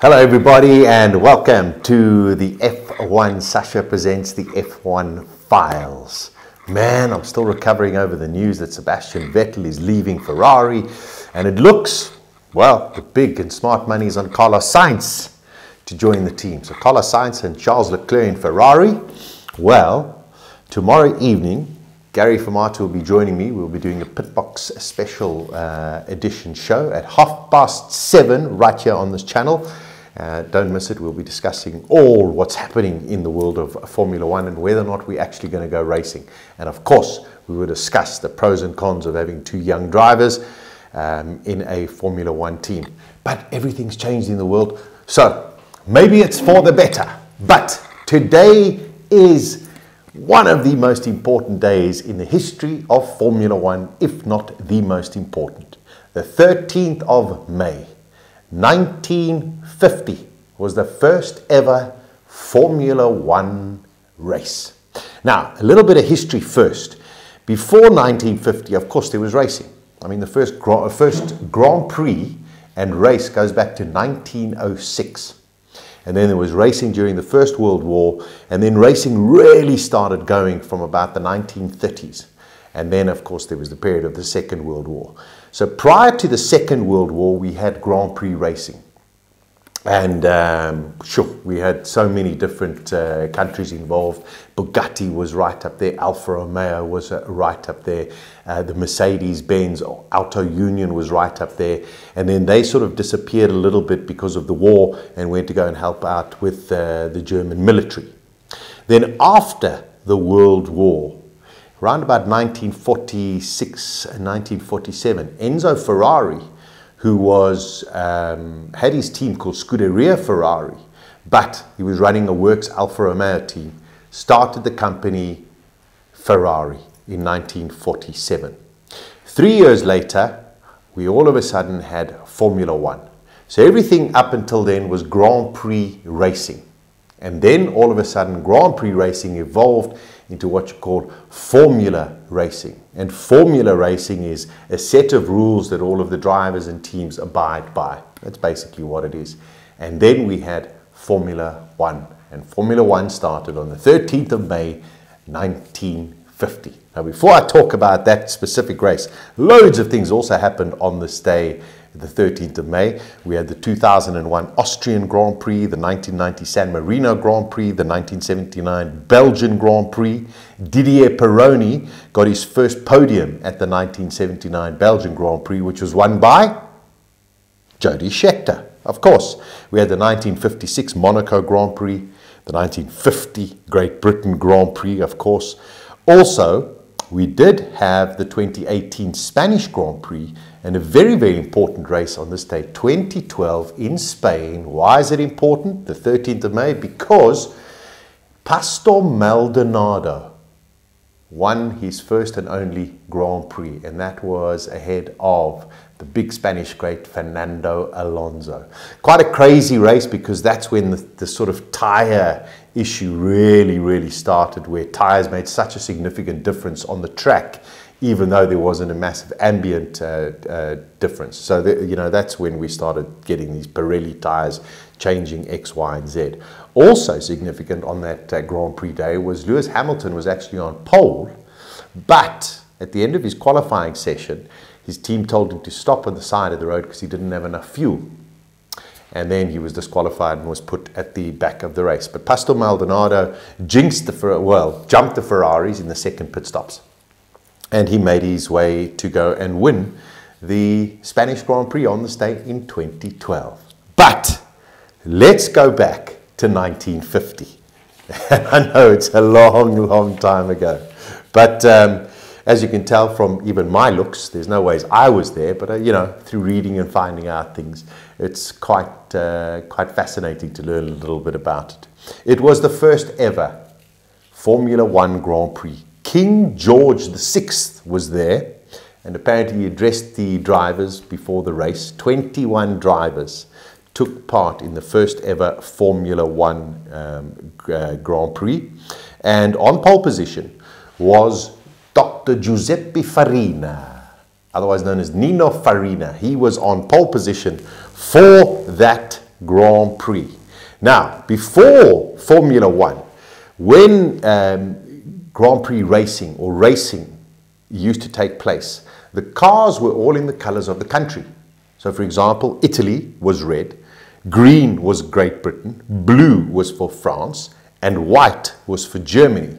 Hello everybody and welcome to the F1 Sasha presents the F1 Files. Man, I'm still recovering over the news that Sebastian Vettel is leaving Ferrari, and it looks, well, the big and smart money is on Carlos Sainz to join the team. So Carlos Sainz and Charles Leclerc in Ferrari. Well, tomorrow evening Gary Fermata will be joining me. We'll be doing a Pitbox special edition show at 7:30 right here on this channel. Don't miss it. We'll be discussing all what's happening in the world of Formula One and whether or not we're actually going to go racing. And of course, we will discuss the pros and cons of having two young drivers in a Formula One team. But everything's changed in the world, so maybe it's for the better. But today is one of the most important days in the history of Formula One, if not the most important. The 13th of May, 1950 was the first ever Formula One race. Now, a little bit of history first. Before 1950, of course, there was racing. I mean, the first Grand Prix and race goes back to 1906. And then there was racing during the First World War, and then racing really started going from about the 1930s. And then, of course, there was the period of the Second World War. So prior to the Second World War, we had Grand Prix racing. And sure, we had so many different countries involved. Bugatti was right up there. Alfa Romeo was right up there. The Mercedes-Benz Auto Union was right up there. And then they sort of disappeared a little bit because of the war and went to go and help out with the German military. Then after the World War, around about 1946 and 1947, Enzo Ferrari, who was had his team called Scuderia Ferrari, but he was running a Works Alfa Romeo team, started the company Ferrari in 1947. 3 years later, we all of a sudden had Formula One. So everything up until then was Grand Prix racing. And then all of a sudden Grand Prix racing evolved into what you call Formula Racing. And Formula Racing is a set of rules that all of the drivers and teams abide by. That's basically what it is. And then we had Formula One. And Formula One started on the 13th of May, 1950. Now, before I talk about that specific race, loads of things also happened on this day, the 13th of May. We had the 2001 Austrian Grand Prix, the 1990 San Marino Grand Prix, the 1979 Belgian Grand Prix. Didier Pironi got his first podium at the 1979 Belgian Grand Prix, which was won by Jody Scheckter. Of course, we had the 1956 Monaco Grand Prix, the 1950 Great Britain Grand Prix, of course. Also, we did have the 2018 Spanish Grand Prix and a very, very important race on this day, 2012 in Spain. Why is it important? The 13th of May, because Pastor Maldonado won his first and only Grand Prix, and that was ahead of the big Spanish great Fernando Alonso. Quite a crazy race, because that's when the sort of tire issue really started, where tires made such a significant difference on the track, even though there wasn't a massive ambient difference. So that's when we started getting these Pirelli tires changing X, Y, and Z. Also significant on that Grand Prix day was Lewis Hamilton was actually on pole, but at the end of his qualifying session, his team told him to stop on the side of the road because he didn't have enough fuel. And then he was disqualified and was put at the back of the race. But Pastor Maldonado jumped the Ferraris in the second pit stops. And he made his way to go and win the Spanish Grand Prix on this day in 2012. But let's go back to 1950. I know it's a long time ago. But as you can tell from even my looks, there's no ways I was there, but through reading and finding out things, it's quite fascinating to learn a little bit about it. It was the first ever Formula One Grand Prix. King George VI was there, and apparently he addressed the drivers before the race. 21 drivers took part in the first ever Formula One Grand Prix, and on pole position was Dr. Giuseppe Farina. otherwise known as Nino Farina. He was on pole position for that Grand Prix. Now, before Formula One, when Grand Prix racing or racing used to take place, the cars were all in the colors of the country. So, for example, Italy was red, green was Great Britain, blue was for France, and white was for Germany.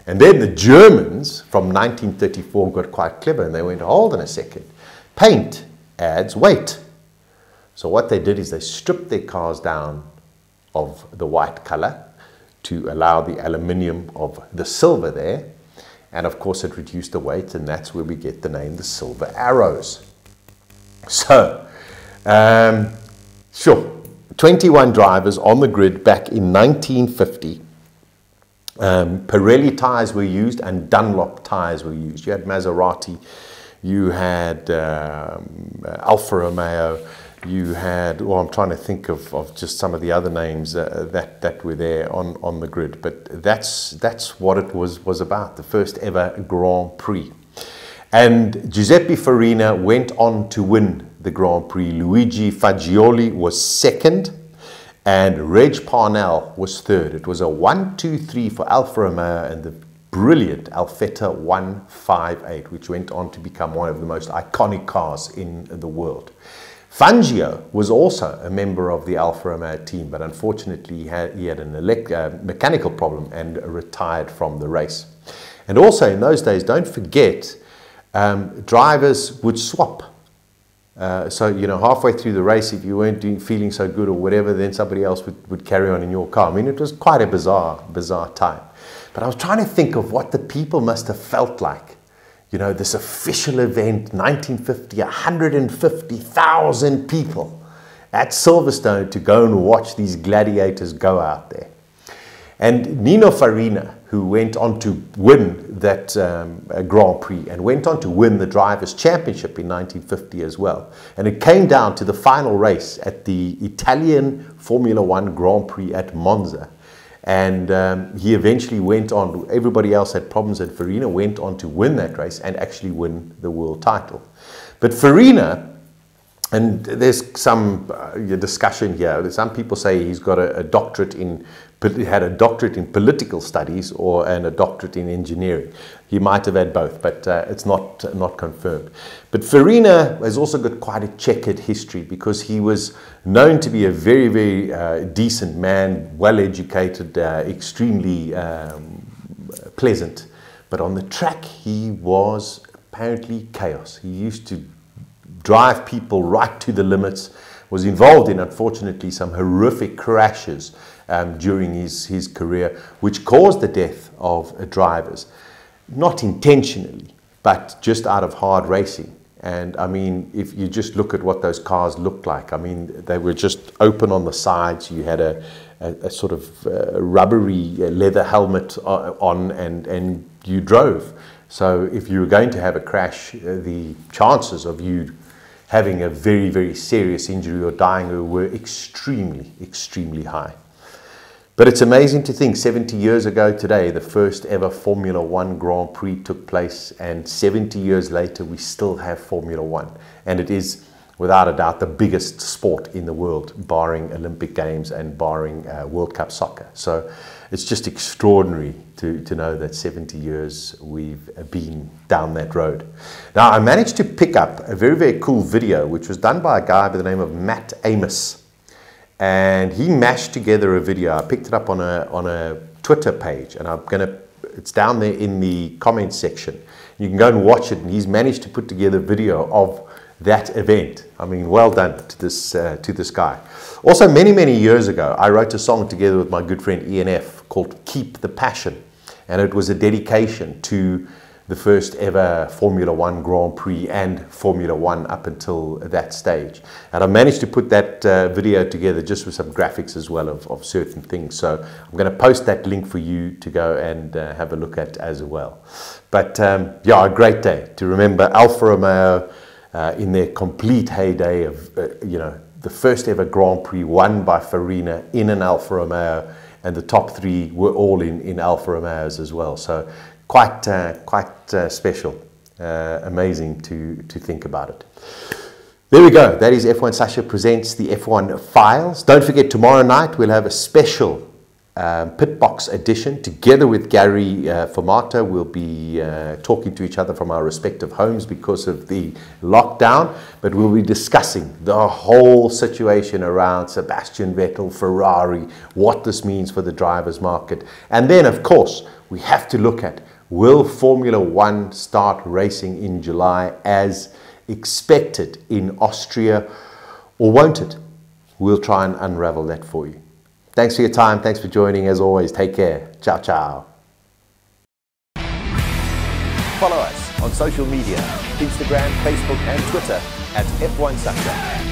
And then the Germans from 1934 got quite clever and they went, hold on a second, paint adds weight. So what they did is they stripped their cars down of the white color to allow the aluminium of the silver there. And of course it reduced the weight, and that's where we get the name the Silver Arrows. So, sure, 21 drivers on the grid back in 1950. Pirelli tyres were used and Dunlop tyres were used. You had Maserati, you had Alfa Romeo, you had, well, I'm trying to think of just some of the other names that were there on the grid. But that's what it was about, the first ever Grand Prix. And Giuseppe Farina went on to win the Grand Prix. Luigi Fagioli was second, and Reg Parnell was third. It was a 1-2-3 for Alfa Romeo and the brilliant Alfetta 158, which went on to become one of the most iconic cars in the world. Fangio was also a member of the Alfa Romeo team, but unfortunately he had an mechanical problem and retired from the race. And also in those days, don't forget, drivers would swap. So, you know, halfway through the race, if you weren't feeling so good or whatever, then somebody else would carry on in your car. I mean, it was quite a bizarre time. But I was trying to think of what the people must have felt like. You know, this official event, 1950, 150,000 people at Silverstone to go and watch these gladiators go out there. And Nino Farina, who went on to win that Grand Prix and went on to win the Drivers' Championship in 1950 as well. And it came down to the final race at the Italian Formula One Grand Prix at Monza. And he eventually went on, everybody else had problems, and Farina went on to win that race and actually win the world title. But Farina, and there's some discussion here, some people say he's got a doctorate in, had a doctorate in political studies and a doctorate in engineering. He might have had both, but it's not confirmed. But Farina has also got quite a checkered history, because he was known to be a very, very decent man, well-educated, extremely pleasant. But on the track, he was apparently chaos. He used to drive people right to the limits, was involved in, unfortunately, some horrific crashes during his career, which caused the death of drivers. Not intentionally, but just out of hard racing. And I mean, if you just look at what those cars looked like, I mean, they were just open on the sides. You had a sort of rubbery leather helmet on, and you drove. So if you were going to have a crash, the chances of you having a very, very serious injury or dying were extremely, extremely high. But it's amazing to think 70 years ago today, the first ever Formula One Grand Prix took place, and 70 years later, we still have Formula One. And it is, without a doubt, the biggest sport in the world, barring Olympic Games and barring World Cup soccer. So it's just extraordinary to know that 70 years we've been down that road. Now, I managed to pick up a very, very cool video, which was done by a guy by the name of Matt Amos. And he mashed together a video. I picked it up on a Twitter page, and it's down there in the comments section. You can go and watch it, and he's managed to put together a video of that event. I mean, well done to this guy. Also, many, many years ago, I wrote a song together with my good friend ENF called Keep the Passion. And it was a dedication to the first ever Formula One Grand Prix and Formula One up until that stage. And I managed to put that video together just with some graphics as well of certain things. So I'm going to post that link for you to go and have a look at as well. But yeah, a great day to remember Alfa Romeo in their complete heyday of, the first ever Grand Prix won by Farina in an Alfa Romeo, and the top three were all in Alfa Romeos as well. So quite special. amazing to think about it. There we go. That is F1 Sasha presents the F1 files. Don't forget, tomorrow night we'll have a special Pitbox edition together with Gary Formato. We'll be talking to each other from our respective homes because of the lockdown, but we'll be discussing the whole situation around Sebastian Vettel, Ferrari, what this means for the drivers market. And then, of course, we have to look at, will Formula One start racing in July as expected in Austria, or won't it? We'll try and unravel that for you. Thanks for your time. Thanks for joining. As always, take care. Ciao, ciao. Follow us on social media, Instagram, Facebook and Twitter at F1 Sasha.